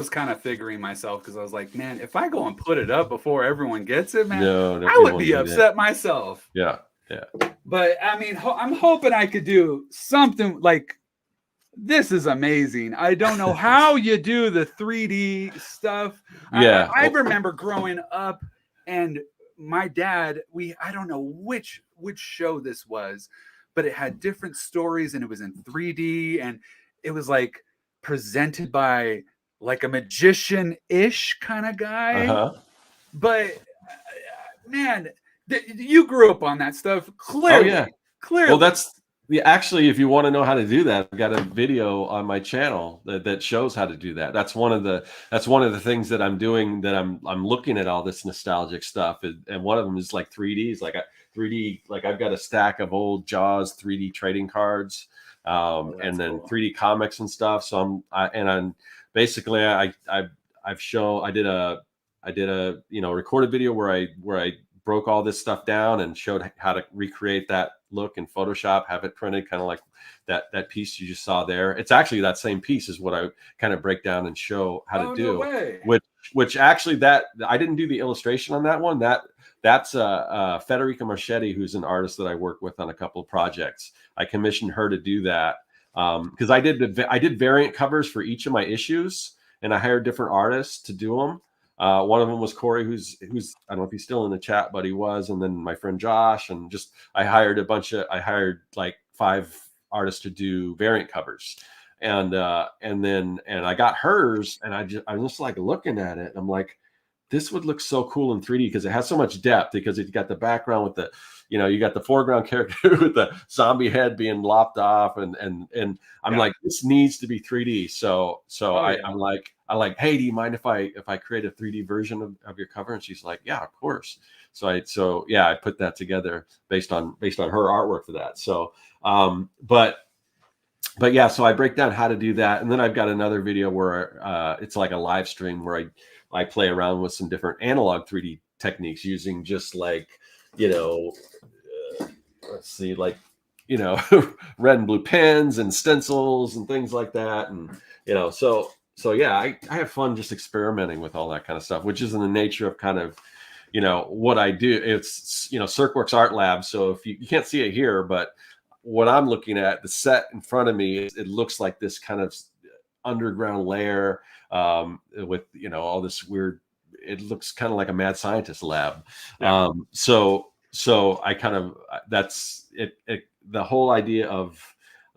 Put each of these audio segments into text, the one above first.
was kind of figuring myself, because I was like, man, if I go and put it up before everyone gets it, man, No, I you would won't be do upset that. myself. Yeah. But I mean, I'm hoping I could do something like this. Is amazing. I don't know how you do the 3D stuff. Yeah. I remember growing up, and my dad, I don't know which show this was, but it had different stories, and it was in 3D, and it was like presented by like a magician-ish kind of guy. Uh-huh. But man, you grew up on that stuff, Oh yeah. clearly. Well, Clearly. that's actually, if you want to know how to do that, I've got a video on my channel that shows how to do that. That's one of the things that I'm doing, that I'm looking at all this nostalgic stuff. And one of them is like 3Ds, like 3D, like I've got a stack of old Jaws 3D trading cards, and then Cool. 3D comics and stuff. So I'm basically, I did a recorded video where I broke all this stuff down and showed how to recreate that look in Photoshop, have it printed, kind of like that piece you just saw there. It's actually that same piece is what I kind of break down and show how to do. No way. Which actually, that I didn't do the illustration on that one. That's Federica Marchetti, who's an artist that I work with on a couple of projects. I commissioned her to do that because I did variant covers for each of my issues, and I hired different artists to do them. One of them was Corey, who's I don't know if he's still in the chat, but he was, and then my friend Josh, and just I hired like 5 artists to do variant covers, and I got hers, and I'm just like looking at it, and I'm like, this would look so cool in 3D because it has so much depth, because it's got the background with the, you got the foreground character with the zombie head being lopped off, and I'm like, this needs to be 3D. So I'm like, hey, do you mind if I create a 3D version of your cover? And she's like, yeah, of course. So I put that together based on her artwork for that. So but yeah, so I break down how to do that, and then I've got another video where it's like a live stream where I play around with some different analog 3D techniques using just like, let's see, like, red and blue pens and stencils and things like that. And, so yeah, I have fun just experimenting with all that kind of stuff, which is in the nature of kind of, what I do. It's, CircWorks Art Lab. So if you can't see it here, but what I'm looking at, the set in front of me, it looks like this kind of underground layer with, all this weird, it looks kind of like a mad scientist lab. Yeah. So I kind of, that's it, the whole idea of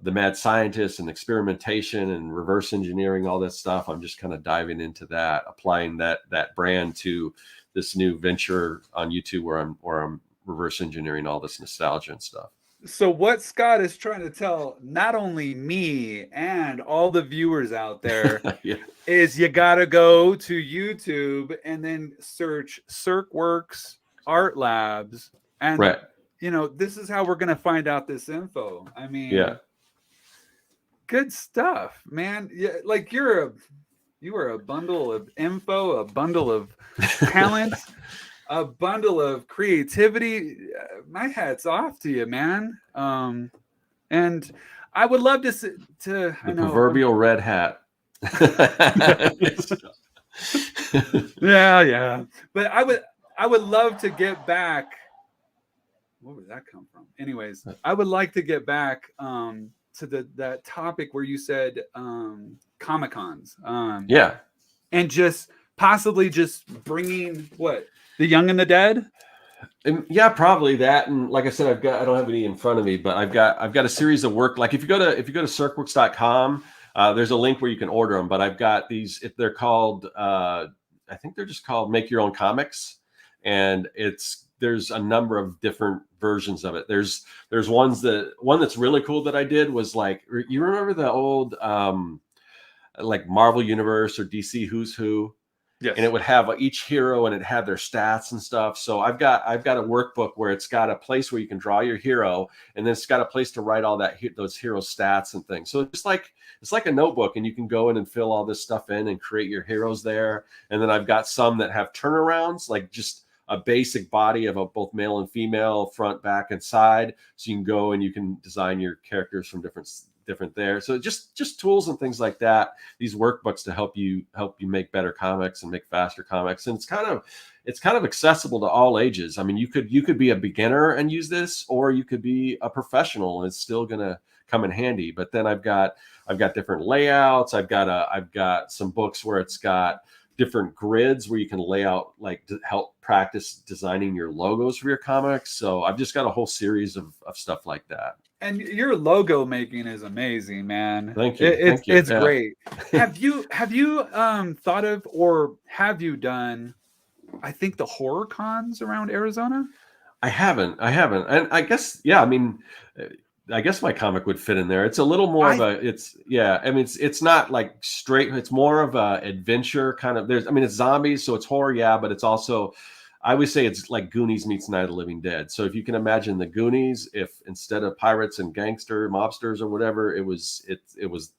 the mad scientist and experimentation and reverse engineering, all that stuff. I'm just kind of diving into that, applying that brand to this new venture on YouTube where I'm reverse engineering all this nostalgia and stuff. So what Scott is trying to tell not only me and all the viewers out there Yeah. is you got to go to YouTube and then search CircWorks Art Labs. And, Right. this is how we're going to find out this info. I mean, Yeah. Good stuff, man. Yeah, like you are a bundle of info, a bundle of talent, a bundle of creativity. My hat's off to you, man. And I would love to the proverbial red hat. Yeah. But I would love to get back. Where would that come from? Anyways, I would like to get back to that topic where you said Comic-Cons. Yeah. And just possibly just bringing what? The Young and the Dead? Yeah, probably that. And like I said, I don't have any in front of me, but I've got a series of work. Like if you go to circworks.com, there's a link where you can order them, but I've got these, if they're called, I think they're just called Make Your Own Comics. And there's a number of different versions of it. There's one that's really cool that I did was like, you remember the old, like Marvel Universe or DC Who's Who? Yes. And it would have each hero and it had their stats and stuff. So I've got a workbook where it's got a place where you can draw your hero, and then it's got a place to write all those hero stats and things. So it's like a notebook, and you can go in and fill all this stuff in and create your heroes there. And then I've got some that have turnarounds, like just a basic body of both male and female, front, back, and side. So you can go and you can design your characters from different different there. So just tools and things like that. These workbooks to help you make better comics and make faster comics. And it's kind of accessible to all ages. I mean, you could be a beginner and use this, or you could be a professional and it's still gonna come in handy. But then I've got different layouts. I've got some books where it's got different grids where you can lay out, like, to help practice designing your logos for your comics. So I've just got a whole series of stuff like that. And your logo making is amazing, man. Thank you. It's great. Have you thought of, or have you done, I think, the horror cons around Arizona? I haven't. And I guess, yeah, I mean, I guess my comic would fit in there. It's a little more I mean, it's not like straight, it's more of a adventure kind of, it's zombies, so it's horror, yeah, but it's also, I always say it's like Goonies meets Night of the Living Dead. So if you can imagine the Goonies, if instead of pirates and mobsters or whatever, it was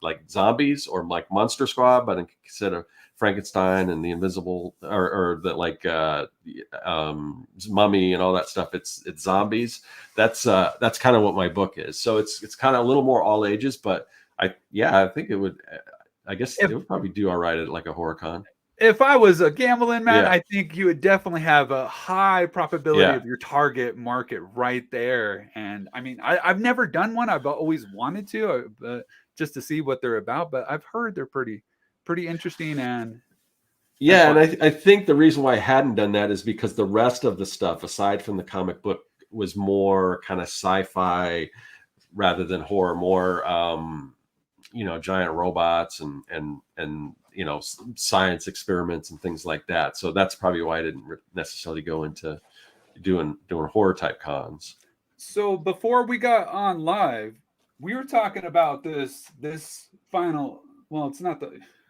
like zombies, or like Monster Squad, but instead of Frankenstein and the Invisible or the Mummy and all that stuff, it's zombies. That's kind of what my book is. So it's kind of a little more all ages, but I think it would, I guess it would probably do all right at like a horror con. If I was a gambling man, I think you would definitely have a high probability of your target market right there. And I mean, I've never done one. I've always wanted to, just to see what they're about, but I've heard they're pretty interesting. And I think the reason why I hadn't done that is because the rest of the stuff, aside from the comic book, was more kind of sci-fi rather than horror, more giant robots and science experiments and things like that. So that's probably why I didn't necessarily go into doing horror type cons. So before we got on live, we were talking about this final, well, it's not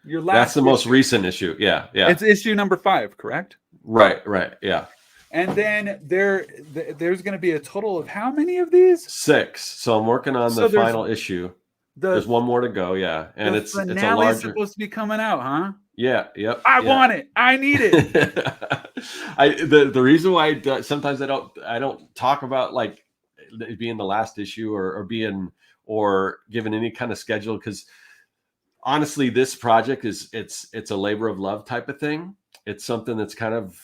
your last. That's the most recent issue. Yeah. It's issue number 5, correct? Right. Yeah. And then there's going to be a total of how many of these? 6. So I'm working on the final issue. There's one more to go. Yeah. And it's a larger, supposed to be coming out, huh? Yeah. Yep. I want it. I need it. The reason why sometimes I don't talk about like it being the last issue or given any kind of schedule, because honestly, this project it's a labor of love type of thing. It's something that's kind of,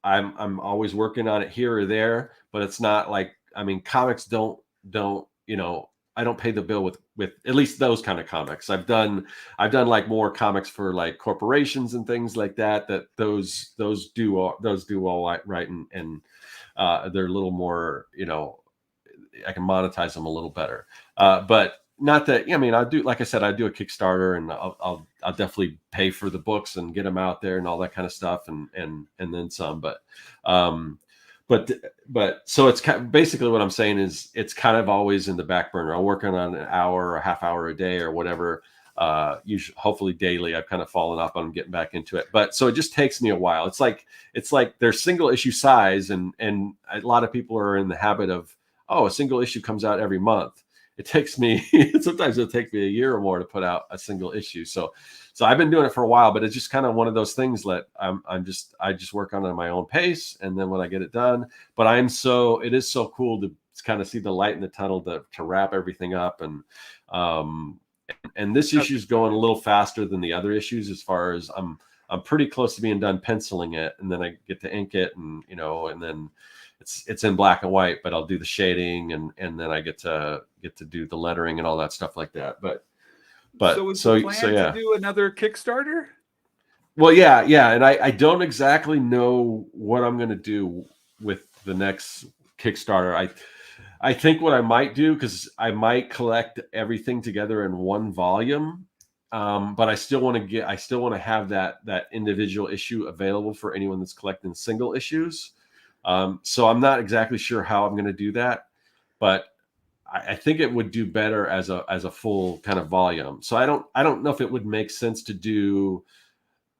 I'm always working on it here or there, but it's not like, I mean, comics don't, I don't pay the bill with at least those kind of comics. I've done like more comics for like corporations and things like that those do all right. And they're a little more, I can monetize them a little better. But not that, I mean, I do, like I said, I do a Kickstarter, and I'll definitely pay for the books and get them out there and all that kind of stuff, and then some. But so it's basically what I'm saying is it's kind of always in the back burner. I'm working on an hour or a half hour a day or whatever. Usually, hopefully daily. I've kind of fallen off on getting back into it, but so it just takes me a while. It's like they're single issue size, and a lot of people are in the habit of, a single issue comes out every month. It takes me sometimes it'll take me a year or more to put out a single issue. So I've been doing it for a while, but it's just kind of one of those things that I just work on at my own pace, and then when I get it done. But it is so cool to kind of see the light in the tunnel to wrap everything up, and this issue is going a little faster than the other issues as far as I'm pretty close to being done penciling it, and then I get to ink it, and then it's in black and white, but I'll do the shading, and then I get to do the lettering and all that stuff like that. But so the plan to do another Kickstarter? Well, yeah, and I don't exactly know what I'm going to do with the next Kickstarter. I think what I might do, because I might collect everything together in one volume, but I still want to have that individual issue available for anyone that's collecting single issues. So I'm not exactly sure how I'm going to do that, but I think it would do better as a full kind of volume. So I don't know if it would make sense to do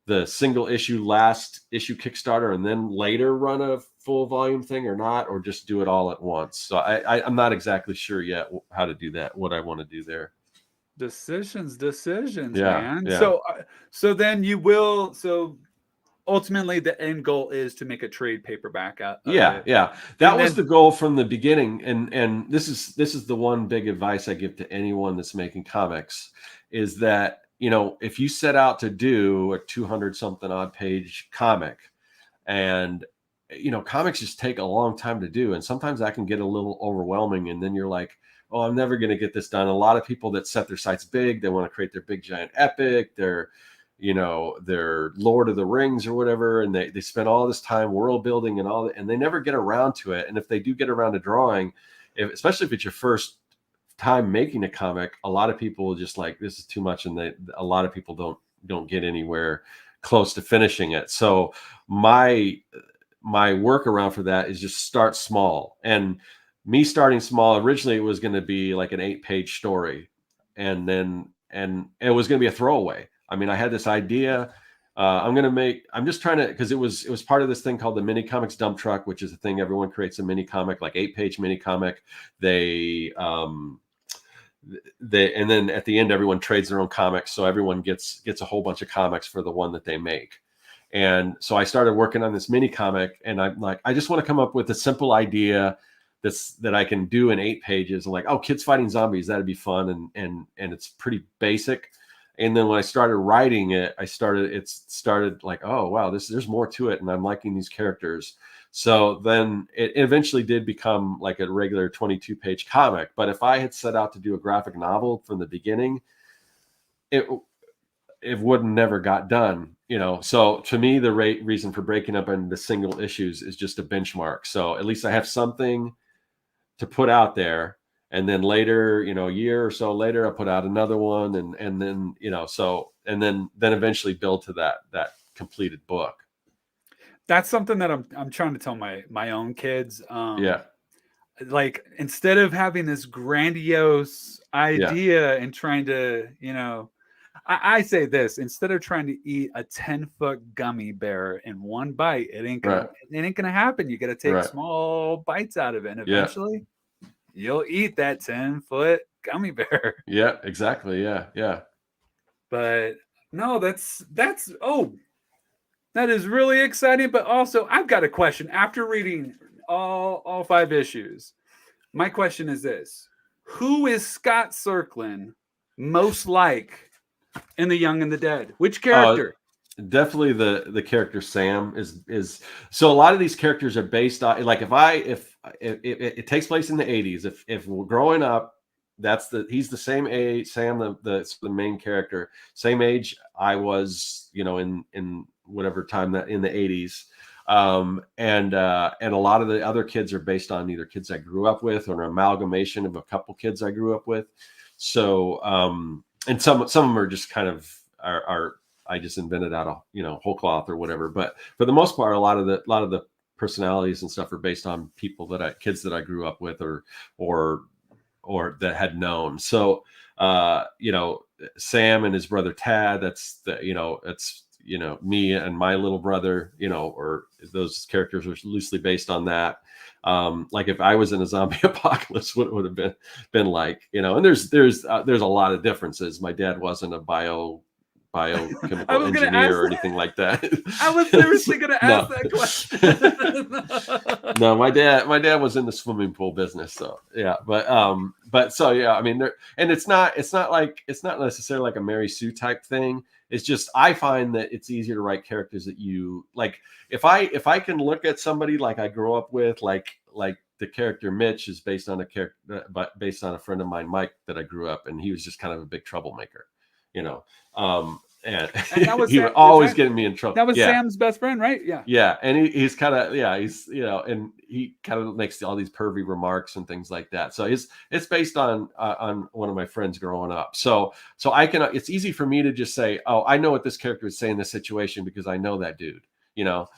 the single issue last issue Kickstarter and then later run a full volume thing or not, or just do it all at once. So I'm not exactly sure yet how to do that, what I want to do there. Decisions, yeah, man. Yeah. So then you will. So ultimately the end goal is to make a trade paperback out of Yeah, it. yeah. That And was then the goal from the beginning. And this is the one big advice I give to anyone that's making comics is that, if you set out to do a 200 something odd page comic, and comics just take a long time to do, and sometimes that can get a little overwhelming, and then you're like, oh, I'm never going to get this done. A lot of people that set their sights big, they want to create their big giant epic, their Lord of the Rings or whatever, and they spend all this time world building and all that, and they never get around to it. And if they do get around to drawing, especially if it's your first time making a comic, a lot of people will just like, this is too much, and a lot of people don't get anywhere close to finishing it. So my workaround for that is just start small. And me starting small, originally it was going to be like an 8-page story, and it was going to be a throwaway. I mean, I had this idea. I'm just trying to, because it was part of this thing called the mini comics dump truck, which is a thing everyone creates a mini comic, like 8-page mini comic. And then at the end, everyone trades their own comics, so everyone gets a whole bunch of comics for the one that they make. And so I started working on this mini comic, and I'm like, I just want to come up with a simple idea that I can do in 8 pages. I'm like, oh, kids fighting zombies, that'd be fun, and it's pretty basic. And then when I started writing it, it started like, oh wow, there's more to it, and I'm liking these characters. So then it eventually did become like a regular 22-page comic. But if I had set out to do a graphic novel from the beginning, it would never got done. So to me, the reason for breaking up into single issues is just a benchmark. So at least I have something to put out there, and then later, a year or so later, I put out another one, and then then eventually build to that completed book. that's something that I'm trying to tell my own kids. Yeah, Like, instead of having this grandiose yeah, idea and trying to, I say this, instead of trying to eat a 10-foot gummy bear in one bite, right, it ain't gonna happen. You gotta take right, small bites out of it, and yeah, eventually you'll eat that 10-foot gummy bear. yeah, exactly, yeah, yeah. But no, oh, that is really exciting. But also, I've got a question. After reading all 5 issues, my question is this: who is Scott Serklin most like in The Young and the Dead? Which Oh, character? definitely the character Sam is. So a lot of these characters are based on, like, if it takes place in the 80s, if we're growing up, he's the same age, Sam, the main character, same age I was, in whatever time that in the 80s. And a lot of the other kids are based on either kids I grew up with or an amalgamation of a couple kids I grew up with. So and some of them are just kind of are I just invented out of whole cloth or whatever. But for the most part, a lot of the personalities and stuff are based on kids that I grew up with or that had known. So Sam and his brother Tad, that's me and my little brother, or those characters are loosely based on that. Like if I was in a zombie apocalypse, what it would have been like, and there's a lot of differences. My dad wasn't a I biochemical was gonna engineer ask or that. anything like that. I was seriously gonna ask No. that question. No, my dad was in the swimming pool business. So yeah, but so yeah, I mean, and it's not necessarily like a Mary Sue type thing. It's just, I find that it's easier to write characters that you like. If I can look at somebody like I grew up with, like the character Mitch is based on a character, but based on a friend of mine, Mike, that I grew up, and he was just kind of a big troublemaker, you know. And And that was he would Sam. always get me in trouble. That was Yeah, Sam's best friend, right? Yeah. yeah, and he's kind of, yeah, he's, and he kind of makes all these pervy remarks and things like that. So it's based on one of my friends growing up. So it's easy for me to just say, oh, I know what this character is saying in this situation because I know that dude, you know.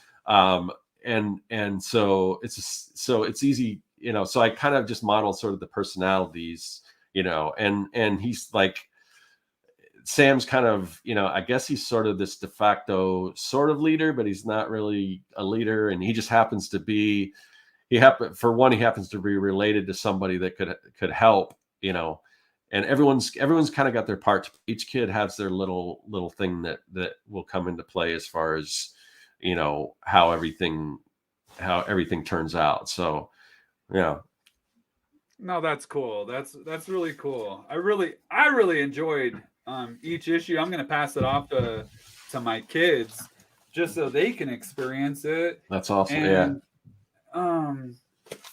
And so it's easy, so I kind of just model sort of the personalities, and he's like, Sam's kind of, I guess he's sort of this de facto sort of leader, but he's not really a leader. And he just happens to be, he happens to be related to somebody that could help, and everyone's kind of got their part. Each kid has their little thing that will come into play as far as, how everything turns out. So yeah. No, that's cool. That's really cool. I really enjoyed each issue. I'm gonna pass it off to my kids just so they can experience it. That's awesome. Yeah. And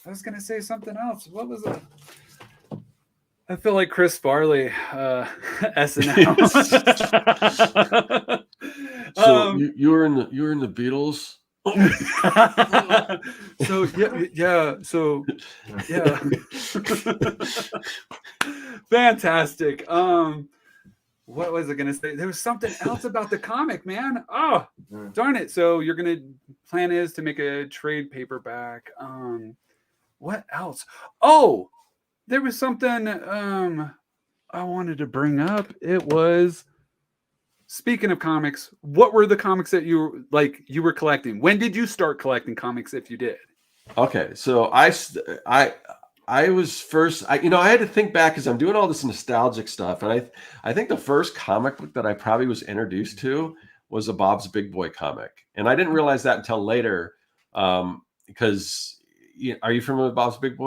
I was gonna say something else. What was it? I feel like Chris Farley, SNL. So you were in the Beatles. So yeah. So yeah. Fantastic. What was I gonna say? There was something else about the comic, man. Oh, darn it. So you're gonna plan is to make a trade paperback. What else? Oh, there was something I wanted to bring up. It was, speaking of comics, what were the comics that you were collecting? When did you start collecting comics, if you did? Okay, so I was first. I had to think back because I'm doing all this nostalgic stuff, and I think the first comic book that I probably was introduced to was a Bob's Big Boy comic, and I didn't realize that until later. Because are you familiar with Bob's Big Boy?